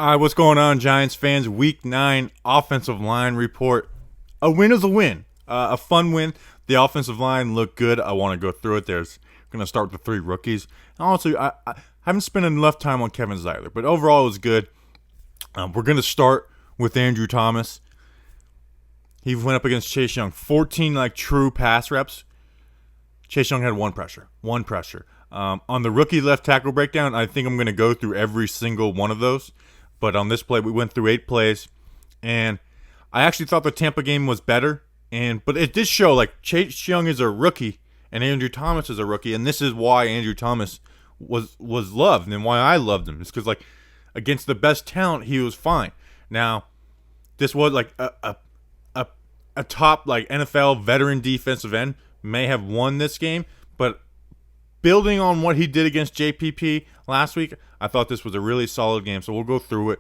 All right, what's going on, Giants fans? Week 9 offensive line report. A win is a win. A fun win. The offensive line looked good. I want to go through it. There's going to start with the 3 rookies. And also, I haven't spent enough time on Kevin Zeitler, but overall it was good. We're going to start with Andrew Thomas. He went up against Chase Young. 14 true pass reps. Chase Young had one pressure. On the rookie left tackle breakdown, I think I'm going to go through every single one of those. But on this play, we went through 8 plays, and I actually thought the Tampa game was better. But it did show Chase Young is a rookie and Andrew Thomas is a rookie, and this is why Andrew Thomas was loved and why I loved him. It's because against the best talent, he was fine. Now, this was a top NFL veteran defensive end may have won this game, but building on what he did against JPP last week, I thought this was a really solid game, so we'll go through it.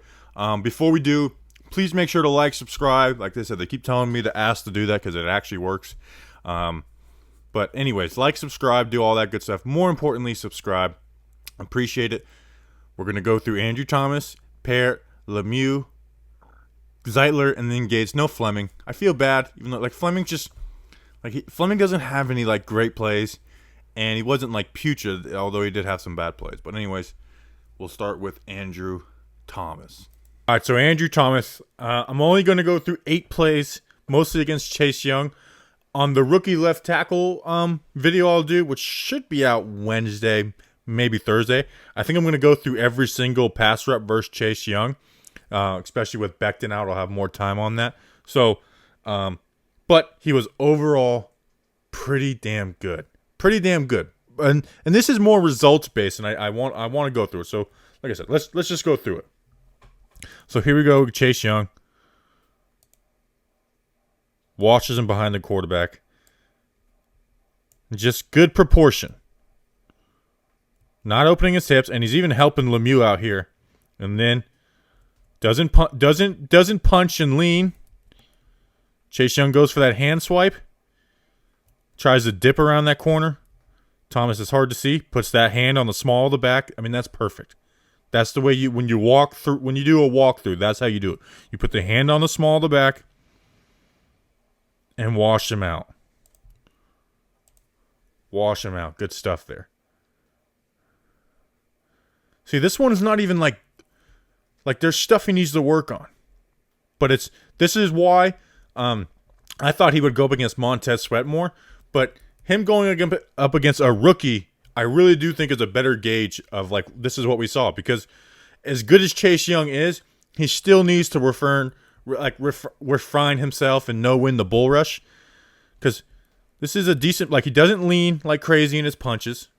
Before we do, please make sure to like, subscribe. Like they said, they keep telling me to ask to do that because it actually works. But anyways, like, subscribe, do all that good stuff. More importantly, subscribe. Appreciate it. We're going to go through Andrew Thomas, Peart, Lemieux, Zeitler, and then Gates. No Fleming. I feel bad, even though Fleming Fleming doesn't have any great plays. And he wasn't putrid, although he did have some bad plays. But anyways, we'll start with Andrew Thomas. All right, so Andrew Thomas, I'm only going to go through 8 plays, mostly against Chase Young. On the rookie left tackle video I'll do, which should be out Wednesday, maybe Thursday, I think I'm going to go through every single pass rep versus Chase Young, especially with Becton out. I'll have more time on that. So, but he was overall pretty damn good. And this is more results based, and I want to go through it. So, like I said, let's just go through it. So here we go. Chase Young washes him behind the quarterback. Just good proportion. Not opening his hips, and he's even helping Lemieux out here. And then doesn't punch and lean. Chase Young goes for that hand swipe. Tries to dip around that corner. Thomas is hard to see. Puts that hand on the small of the back. I mean, that's perfect. That's the way when you do a walkthrough, that's how you do it. You put the hand on the small of the back and wash him out. Wash him out. Good stuff there. See, this one is not even there's stuff he needs to work on. But this is why I thought he would go up against Montez Sweat more. But him going up against a rookie, I really do think is a better gauge of this is what we saw. Because as good as Chase Young is, he still needs to refine himself and know when the bull rush. Because this is a decent, he doesn't lean like crazy in his punches.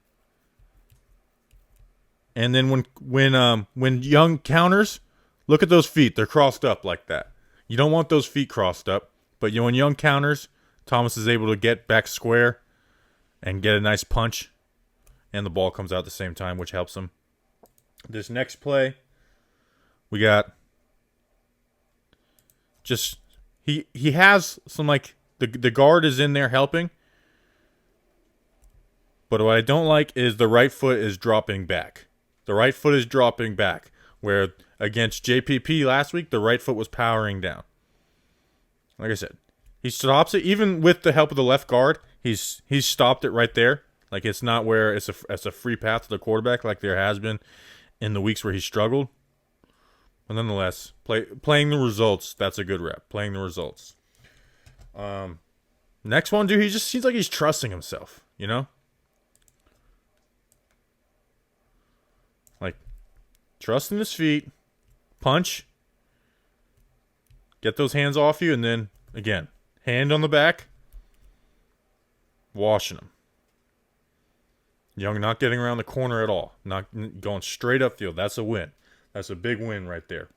And then when Young counters, look at those feet. They're crossed up like that. You don't want those feet crossed up. But when Young counters, Thomas is able to get back square and get a nice punch. And the ball comes out at the same time, which helps him. This next play, we got just he has some the guard is in there helping. But what I don't like is the right foot is dropping back. The right foot is dropping back. Where against JPP last week, the right foot was powering down. Like I said, he stops it even with the help of the left guard. He's stopped it right there. It's not where it's a free path to the quarterback like there has been in the weeks where he struggled. But nonetheless, playing the results, that's a good rep. Playing the results. Next one, dude, he just seems like he's trusting himself, you know? Trusting his feet, punch, get those hands off you, and then, again, hand on the back, washing him. Young not getting around the corner at all. Not going straight upfield. That's a win. That's a big win right there.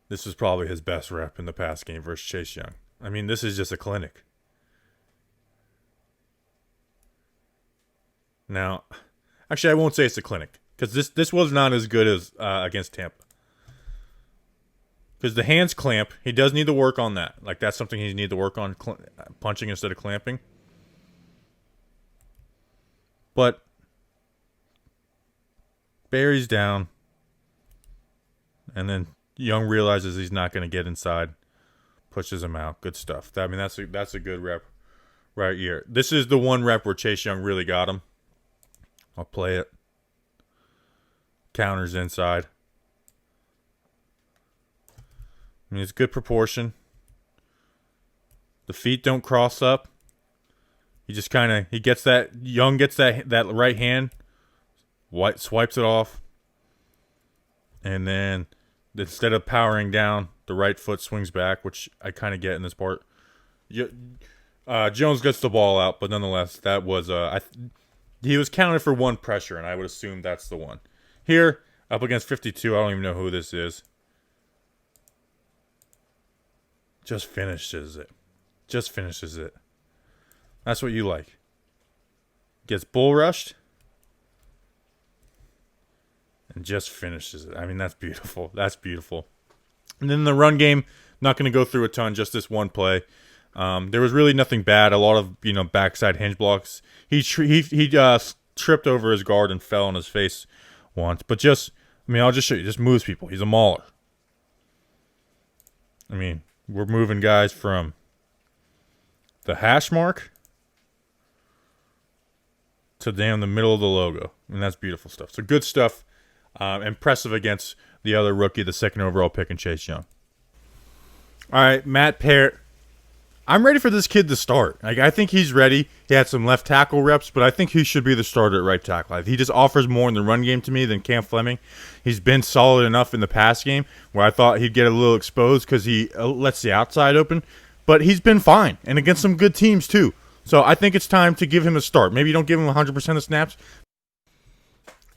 This is probably his best rep in the pass game versus Chase Young. I mean, this is just a clinic. Now, actually, I won't say it's a clinic. Because this was not as good as against Tampa. Because the hands clamp, he does need to work on that. That's something he needs to work on, punching instead of clamping. But Barry's down. And then Young realizes he's not going to get inside, pushes him out. Good stuff. I mean, that's a good rep right here. This is the one rep where Chase Young really got him. I'll play it. Counters inside. I mean, it's good proportion. The feet don't cross up. He just kind of, Young gets that right hand, swipes it off. And then instead of powering down, the right foot swings back, which I kind of get in this part. Jones gets the ball out, but nonetheless, that was he was counted for one pressure, and I would assume that's the one. Here, up against 52, I don't even know who this is. Just finishes it. Just finishes it. That's what you like. Gets bull rushed. And just finishes it. I mean, that's beautiful. That's beautiful. And then the run game, not going to go through a ton, just this one play. There was really nothing bad. A lot of, backside hinge blocks. He tripped over his guard and fell on his face once. But I'll just show you. Just moves people. He's a mauler. I mean, we're moving guys from the hash mark to down the middle of the logo. And that's beautiful stuff. So good stuff. Impressive against the other rookie, the second overall pick in Chase Young. All right, Matt Peart. I'm ready for this kid to start. I think he's ready. He had some left tackle reps, but I think he should be the starter at right tackle. He just offers more in the run game to me than Cam Fleming. He's been solid enough in the pass game where I thought he'd get a little exposed because he lets the outside open, but he's been fine and against some good teams too. So I think it's time to give him a start. Maybe you don't give him 100% of snaps.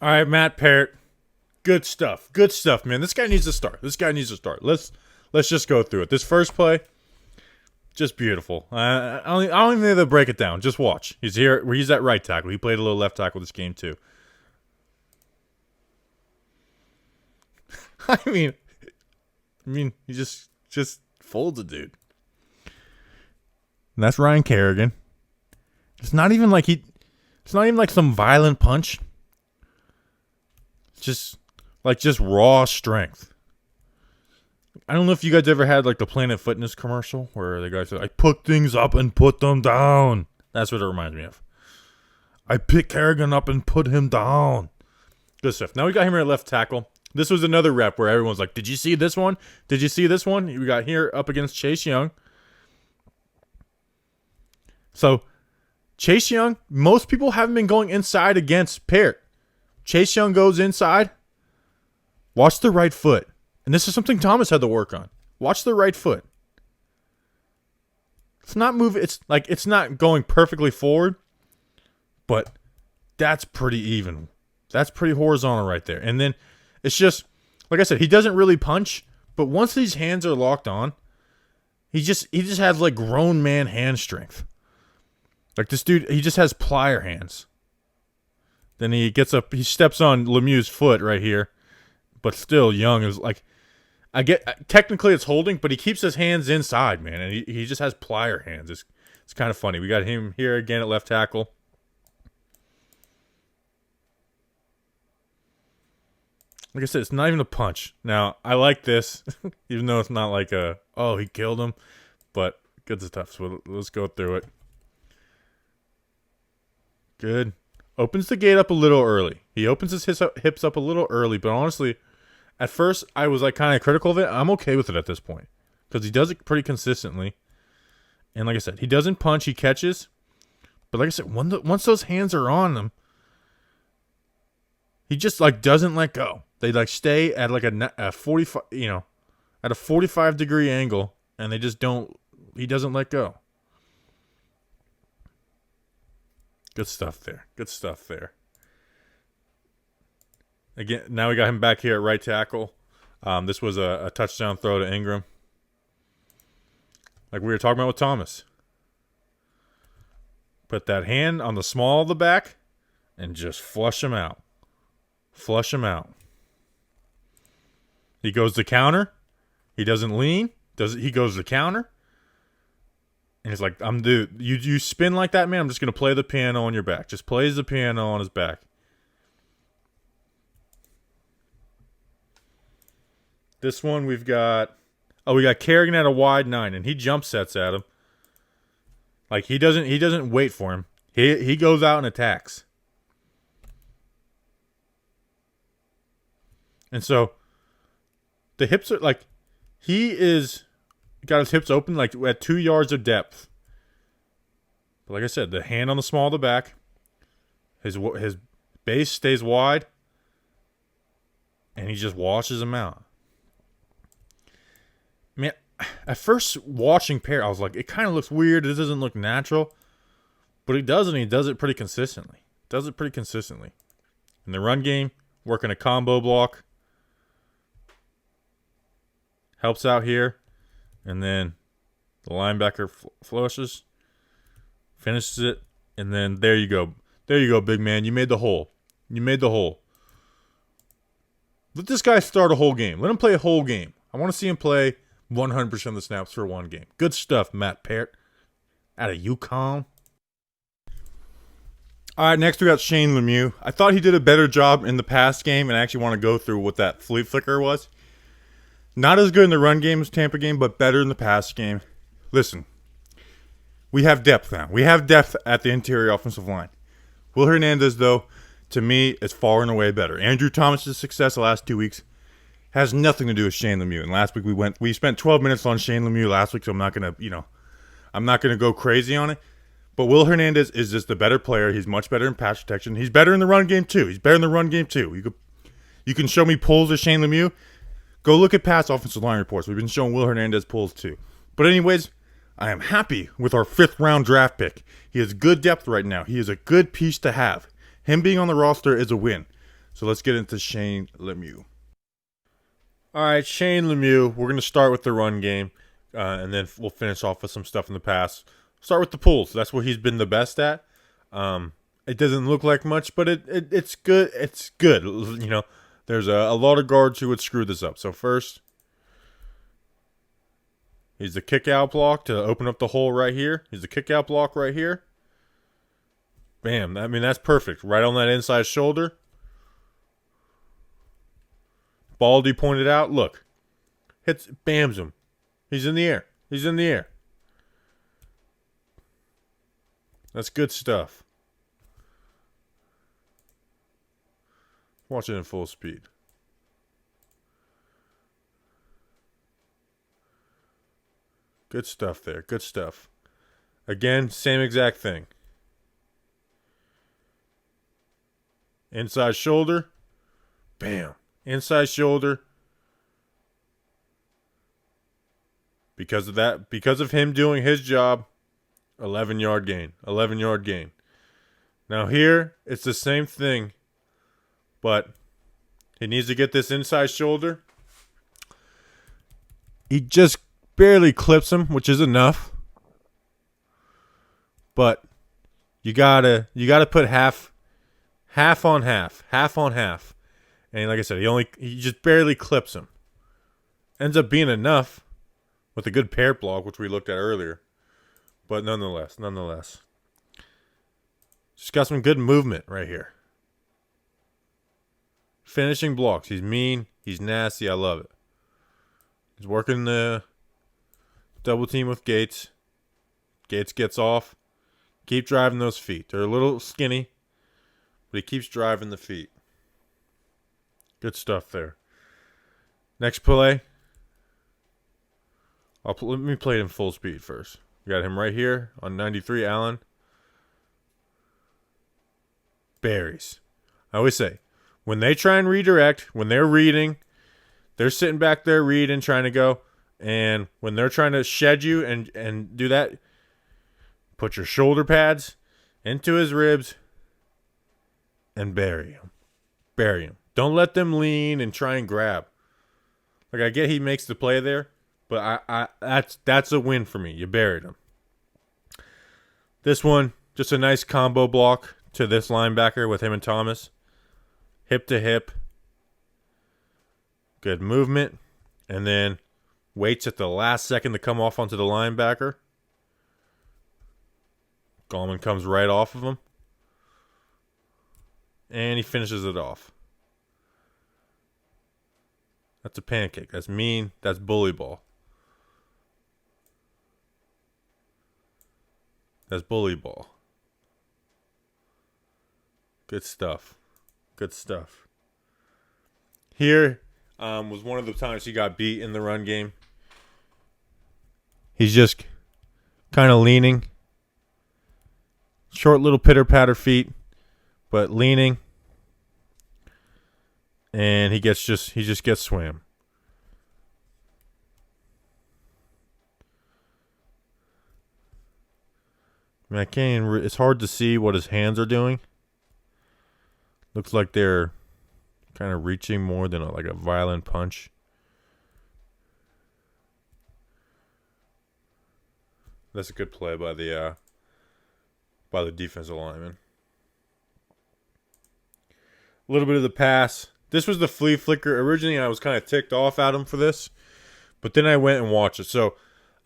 All right, Matt Peart. Good stuff. Good stuff, man. This guy needs to start. Let's just go through it. This first play, just beautiful. I don't even need to break it down. Just watch. He's here. He's at right tackle. He played a little left tackle this game too. I mean, he just folds a dude. And that's Ryan Kerrigan. It's not even like some violent punch. It's just raw strength. I don't know if you guys ever had like the Planet Fitness commercial where the guy said, "I pick things up and put them down." That's what it reminds me of. I pick Kerrigan up and put him down. Good stuff. Now we got him here at left tackle. This was another rep where everyone's like, "Did you see this one? Did you see this one?" We got here up against Chase Young. So Chase Young, most people haven't been going inside against Peart. Chase Young goes inside. Watch the right foot. And this is something Thomas had to work on. Watch the right foot. It's not moving. It's not going perfectly forward, but that's pretty even. That's pretty horizontal right there. And then it's just, like I said, he doesn't really punch, but once these hands are locked on, he just has like grown man hand strength. Like this dude, he just has plier hands. Then he gets up, he steps on Lemieux's foot right here, but still Young is like, technically it's holding, but he keeps his hands inside, man, and he just has plier hands. It's kind of funny. We got him here again at left tackle. Like I said, it's not even a punch. Now, I like this, even though it's not like he killed him, but good stuff. So let's go through it. Good. Opens the gate up a little early. He opens his hips up a little early, but honestly, at first I was like kind of critical of it. I'm okay with it at this point because he does it pretty consistently. And like I said, he doesn't punch, he catches. But like I said, once those hands are on him, he just like doesn't let go. They like stay at like a 45, at a 45-degree angle, and they just don't. He doesn't let go. Good stuff there. Good stuff there. Again, now we got him back here at right tackle. This was a touchdown throw to Ingram. Like we were talking about with Thomas. Put that hand on the small of the back and just flush him out. Flush him out. He goes to counter. He doesn't lean. He goes to counter. And he's like, you spin like that, man, I'm just going to play the piano on your back. Just plays the piano on his back. This one we got Kerrigan at a wide 9, and he jump sets at him. Like he doesn't wait for him. He goes out and attacks. And so the hips are like he is got his hips open like at 2 yards of depth. But like I said, the hand on the small of the back. His base stays wide, and he just washes him out. Man, at first watching Peart, I was like, it kind of looks weird. It doesn't look natural. But he does, and he does it pretty consistently. In the run game, working a combo block. Helps out here. And then the linebacker flushes. Finishes it. And then there you go. There you go, big man. You made the hole. Let this guy start a whole game. Let him play a whole game. I want to see him play 100% of the snaps for one game. Good stuff, Matt Peart. Out of UConn. All right, next we got Shane Lemieux. I thought he did a better job in the pass game, and I actually want to go through what that flea flicker was. Not as good in the run game as Tampa game, but better in the pass game. Listen, we have depth now. We have depth at the interior offensive line. Will Hernandez, though, to me, is far and away better. Andrew Thomas's success the last 2 weeks has nothing to do with Shane Lemieux. And last week we spent 12 minutes on Shane Lemieux last week, so I'm not gonna go crazy on it. But Will Hernandez is just the better player. He's much better in pass protection. He's better in the run game too. You can show me pulls of Shane Lemieux. Go look at past offensive line reports. We've been showing Will Hernandez pulls too. But anyways, I am happy with our 5th round draft pick. He has good depth right now. He is a good piece to have. Him being on the roster is a win. So let's get into Shane Lemieux. All right, Shane Lemieux. We're going to start with the run game, and then we'll finish off with some stuff in the pass. Start with the pulls. That's what he's been the best at. It doesn't look like much, but it's good. It's good. You know, there's a lot of guards who would screw this up. So first, he's the kick out block to open up the hole right here. He's the kick out block right here. Bam. I mean, that's perfect. Right on that inside shoulder. Baldy pointed out. Look. Bams him. He's in the air. That's good stuff. Watch it in full speed. Good stuff there. Good stuff. Again, same exact thing. Inside shoulder. Bam. Inside shoulder. Because of him doing his job, 11-yard gain. Now here, it's the same thing, but he needs to get this inside shoulder. He just barely clips him, which is enough. But you gotta put half on half. And like I said, he just barely clips him. Ends up being enough with a good Peart block, which we looked at earlier. But nonetheless. Just got some good movement right here. Finishing blocks. He's mean. He's nasty. I love it. He's working the double team with Gates. Gates gets off. Keep driving those feet. They're a little skinny, but he keeps driving the feet. Good stuff there. Next play. Let me play it in full speed first. We got him right here on 93, Allen. Berries. I always say, when they try and redirect, when they're reading, they're sitting back there reading, trying to go. And when they're trying to shed you and do that, put your shoulder pads into his ribs and bury him. Don't let them lean and try and grab. Like, I get he makes the play there, but that's a win for me. You buried him. This one, just a nice combo block to this linebacker with him and Thomas. Hip to hip. Good movement. And then waits at the last second to come off onto the linebacker. Gallman comes right off of him. And he finishes it off. That's a pancake. That's mean. That's bully ball. That's bully ball. Good stuff. Good stuff. Here was one of the times he got beat in the run game. He's just kind of leaning. Short little pitter-patter feet, but leaning. And he just gets swam. I mean, I can't even it's hard to see what his hands are doing. Looks like they're kind of reaching more than like a violent punch. That's a good play by the defensive lineman. A little bit of the pass. This was the flea flicker. Originally, I was kind of ticked off at him for this, but then I went and watched it. So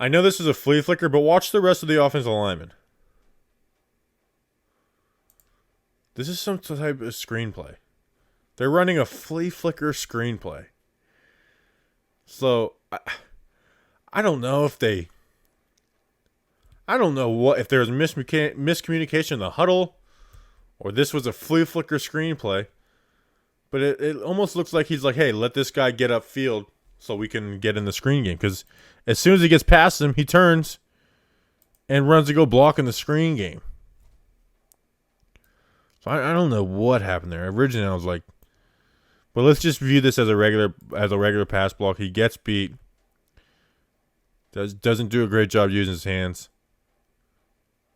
I know this is a flea flicker, but watch the rest of the offensive lineman. This is some type of screenplay. They're running a flea flicker screenplay. So I don't know if they. I don't know if there was miscommunication in the huddle, or this was a flea flicker screenplay. But it almost looks like he's like, hey, let this guy get upfield so we can get in the screen game. Because as soon as he gets past him, he turns and runs to go block in the screen game. So I don't know what happened there. Originally, I was like, but let's just view this as a regular pass block. He gets beat. Doesn't do a great job using his hands.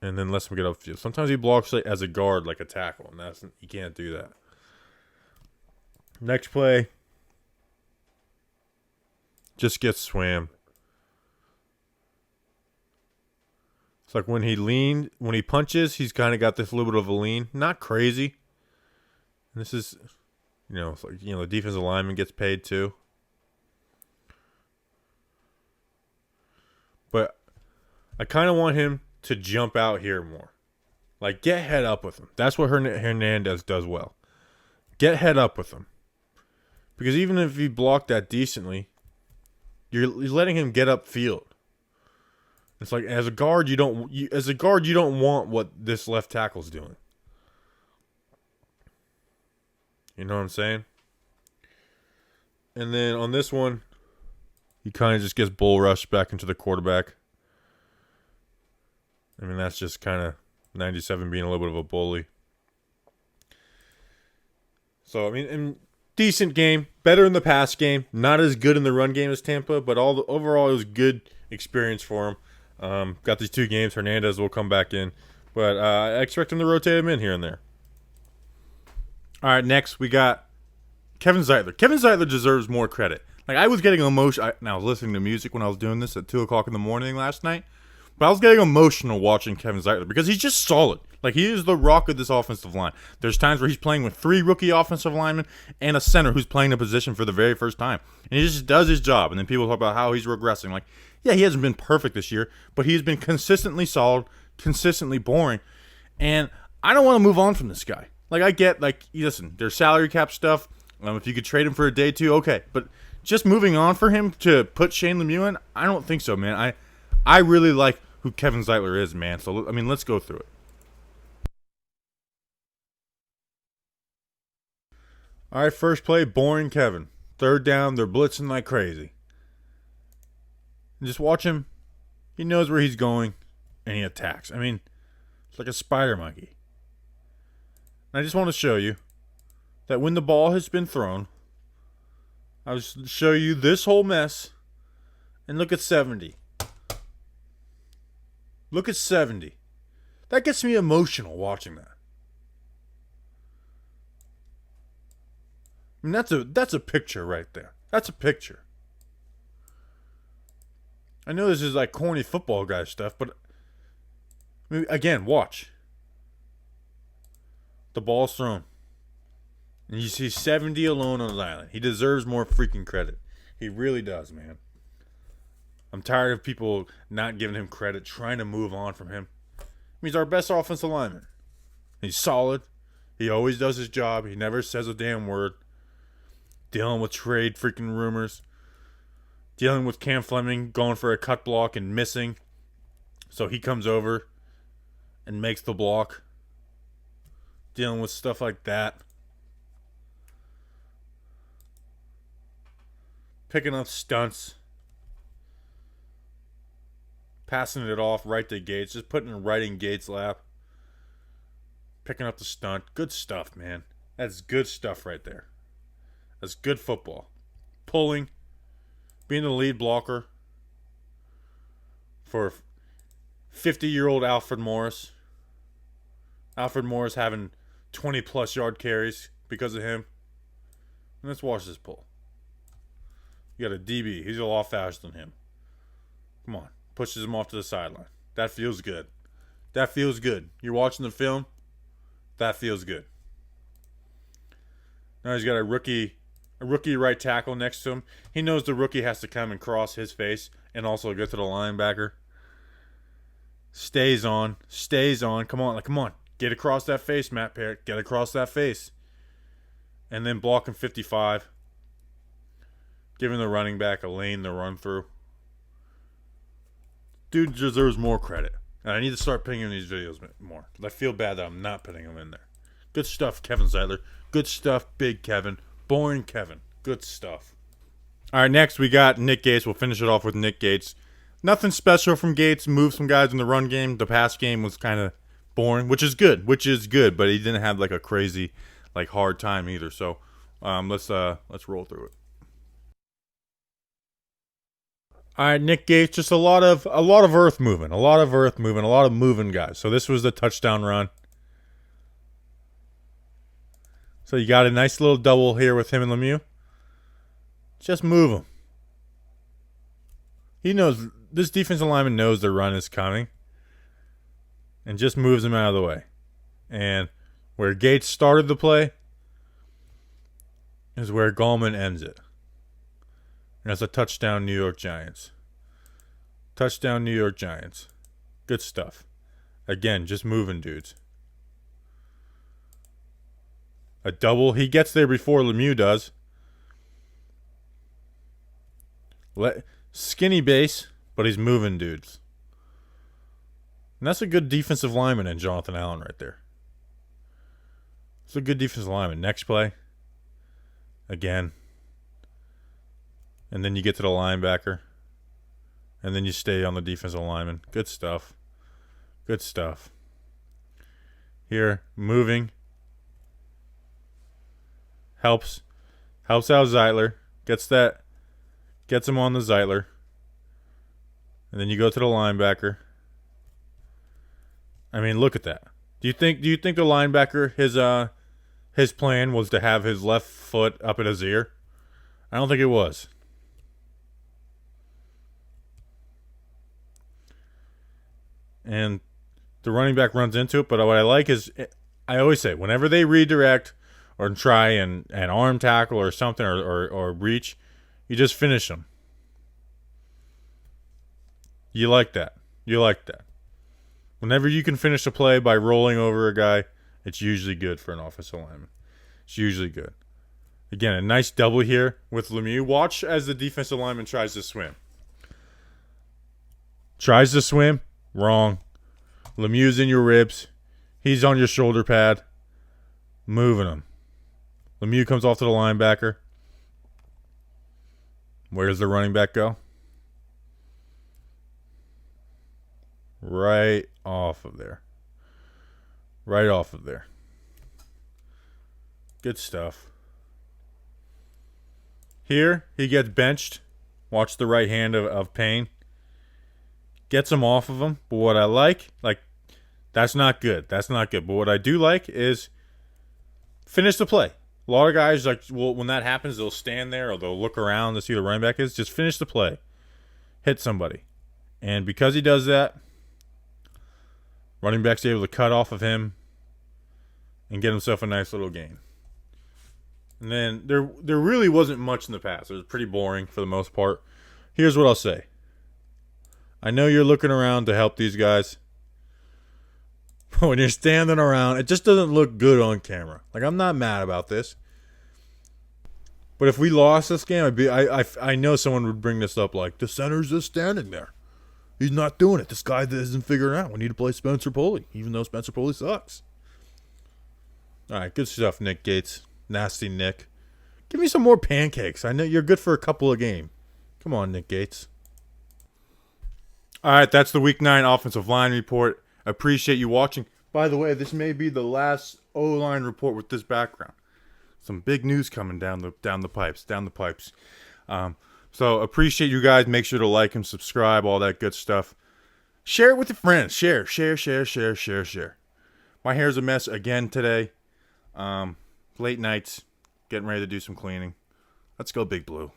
And then lets him get upfield. Sometimes he blocks as a guard, like a tackle, and you can't do that. Next play, just gets swam. It's like when he punches, he's kind of got this little bit of a lean. Not crazy. And this is, it's like, the defensive lineman gets paid too. But I kind of want him to jump out here more. Like, get head up with him. That's what Hernandez does well. Get head up with him. Because even if you block that decently, you're letting him get upfield. It's like as a guard, you don't want what this left tackle's doing. You know what I'm saying? And then on this one, he kind of just gets bull rushed back into the quarterback. I mean, that's just kind of 97 being a little bit of a bully. So, I mean, decent game. Better in the pass game. Not as good in the run game as Tampa, but overall it was a good experience for him. Got these 2 games. Hernandez will come back in. But I expect him to rotate him in here and there. All right, next we got Kevin Zeitler. Kevin Zeitler deserves more credit. Like, I was getting emotional. I was listening to music when I was doing this at 2 o'clock in the morning last night. But I was getting emotional watching Kevin Zeitler because he's just solid. Like, he is the rock of this offensive line. There's times where he's playing with 3 rookie offensive linemen and a center who's playing a position for the very first time. And he just does his job. And then people talk about how he's regressing. Like, yeah, he hasn't been perfect this year, but he's been consistently solid, consistently boring. And I don't want to move on from this guy. Like, I get, like, listen, there's salary cap stuff. If you could trade him for a day too, okay. But just moving on for him to put Shane Lemieux in, I don't think so, man. I really like who Kevin Zeitler is, man. So, I mean, let's go through it. All right, first play, boring Kevin. 3rd down, they're blitzing like crazy. And just watch him. He knows where he's going, and he attacks. I mean, it's like a spider monkey. And I just want to show you that when the ball has been thrown, I'll just show you this whole mess, and look at 70. Look at 70. That gets me emotional watching that. I mean, that's a picture right there. That's a picture. I know this is like corny football guy stuff, but I mean, again, watch. The ball's thrown. And you see 70 alone on the island. He deserves more freaking credit. He really does, man. I'm tired of people not giving him credit, trying to move on from him. He's our best offensive lineman. He's solid. He always does his job. He never says a damn word. dealing with trade freaking rumors, dealing with Cam Fleming going for a cut block and missing. So he comes over and makes the block. Dealing with stuff like that. Picking up stunts. Passing it off right to Gates. Just putting it right in Gates' lap. Picking up the stunt. Good stuff, man. That's good stuff right there. That's good football. Pulling. Being the lead blocker for 50-year-old Alfred Morris. Alfred Morris having 20-plus yard carries because of him. And let's watch this pull. You got a DB. He's a lot faster than him. Come on. Pushes him off to the sideline. That feels good. That feels good. You're watching the film. That feels good. Now he's got a rookie right tackle next to him. He knows the rookie has to come and cross his face and also get to the linebacker. Stays on. Come on. Get across that face, Matt Peart. Get across that face. And then blocking 55. Giving the running back a lane to run through. Dude deserves more credit. And I need to start putting in these videos more. I feel bad that I'm not putting them in there. Good stuff, Kevin Zeitler. Good stuff, Big Kevin. Boring Kevin. Good stuff. All right, next we got Nick Gates. We'll finish it off with Nick Gates. Nothing special from Gates. Moved some guys in the run game. The pass game was kind of boring, which is good. But he didn't have like a crazy, like hard time either. So let's roll through it. All right, Nick Gates, just a lot of earth moving, a lot of moving guys. So this was the touchdown run. So you got a nice little double here with him and Lemieux. Just move him. He knows, this defensive lineman knows the run is coming. And just moves him out of the way. And where Gates started the play is where Gallman ends it. And that's a touchdown, New York Giants. Touchdown, New York Giants. Good stuff. Again, just moving dudes. A double. He gets there before Lemieux does. Skinny base, but he's moving dudes. And that's a good defensive lineman in Jonathan Allen right there. It's a good defensive lineman. Next play. Again. And then you get to the linebacker. And then you stay on the defensive lineman. Good stuff. Good stuff. Here, moving. Helps out Zeitler. Gets him on the Zeitler. And then you go to the linebacker. I mean, look at that. Do you think the linebacker, his plan was to have his left foot up at his ear? I don't think it was. And the running back runs into it, but what I like is, I always say, whenever they redirect or try and arm tackle or something or reach, you just finish them. You like that. Whenever you can finish a play by rolling over a guy, it's usually good for an offensive lineman. It's usually good. Again, a nice double here with Lemieux. Watch as the defensive lineman tries to swim. Wrong. Lemieux's in your ribs. He's on your shoulder pad. Moving him. Lemieux comes off to the linebacker. Where does the running back go? Right off of there. Good stuff. Here, he gets benched. Watch the right hand of Payne. Gets him off of him. But what I like, that's not good. But what I do like is finish the play. A lot of guys, when that happens, they'll stand there or they'll look around to see who the running back is. Just finish the play. Hit somebody. And because he does that, running back's able to cut off of him and get himself a nice little gain. And then there really wasn't much in the pass. It was pretty boring for the most part. Here's what I'll say. I know you're looking around to help these guys. But when you're standing around, it just doesn't look good on camera. I'm not mad about this. But if we lost this game, I know someone would bring this up like, the center's just standing there. He's not doing it. This guy isn't figuring it out. We need to play Spencer Pulley, even though Spencer Pulley sucks. All right, good stuff, Nick Gates. Nasty Nick. Give me some more pancakes. I know you're good for a couple a game. Come on, Nick Gates. All right, that's the Week 9 offensive line report. Appreciate you watching. By the way, this may be the last O-line report with this background. Some big news coming down the pipes. So appreciate you guys. Make sure to like and subscribe, all that good stuff. Share it with your friends. Share. My hair's a mess again today. Late nights, getting ready to do some cleaning. Let's go Big Blue.